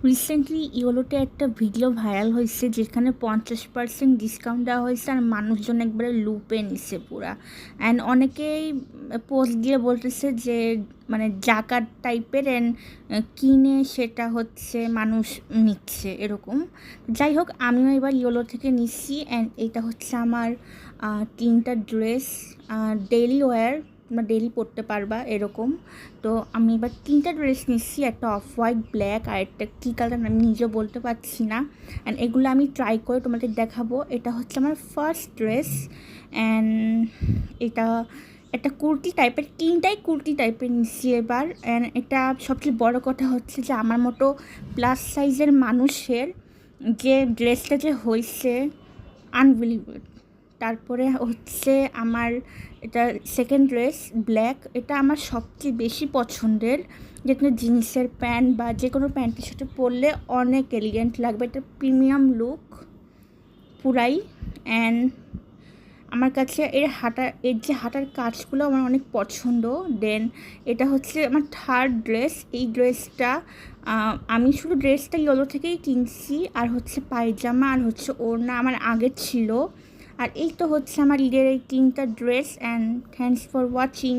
Recently ইয়োলোতে একটা video viral হয়েছে যেখানে 50% ডিসকাউন্ট দেওয়া হয়েছে আর মানুষজন একবারে লুপে নিচ্ছে পুরা। অ্যান্ড অনেকেই পোস্ট দিয়ে বলতেছে যে মানে জাকাত টাইপের অ্যান্ড কিনে সেটা হচ্ছে মানুষ নিচ্ছে এরকম। যাই হোক, আমিও এবার ইয়োলো থেকে নিচ্ছি অ্যান্ড এটা হচ্ছে আমার 3টা ড্রেস, ডেইলি ওয়্যার, তোমরা ডেইলি পরতে পারবা এরকম। তো আমি এবার 3টা ড্রেস নিচ্ছি, একটা অফ হোয়াইট, ব্ল্যাক আর একটা কী কালার আমি নিজেও বলতে পারছি না। অ্যান্ড এগুলো আমি ট্রাই করে তোমাদের দেখাবো। এটা হচ্ছে আমার ফার্স্ট ড্রেস অ্যান্ড এটা একটা কুর্তি টাইপের, 3টাই কুর্তি টাইপের নিচ্ছি এবার। অ্যান্ড এটা সবচেয়ে বড় কথা হচ্ছে যে আমার মতো প্লাস সাইজের মানুষের যে ড্রেসটা যে হয়েছে আনবিলিভেবল। তারপরে হচ্ছে আমার এটা সেকেন্ড ড্রেস, ব্ল্যাক। এটা আমার সবচেয়ে বেশি পছন্দের, যেটা জিন্সের প্যান্ট বা যে কোনো প্যান্টের সাথে পরলে অনেক এলিগেন্ট লাগবে। এটা প্রিমিয়াম লুক পুরাই। অ্যান্ড আমার কাছে এর যে হাঁটার কাজগুলো আমার অনেক পছন্দ। দেন এটা হচ্ছে আমার থার্ড ড্রেস। এই ড্রেসটা আমি শুধু ড্রেসটা ইয়োলো থেকেই কিনছি, আর হচ্ছে পায়জামা আর হচ্ছে ওড়না আমার আগে ছিল। আর এই তো হচ্ছে আমার ঈদের এই 3টা dress. And thanks for watching.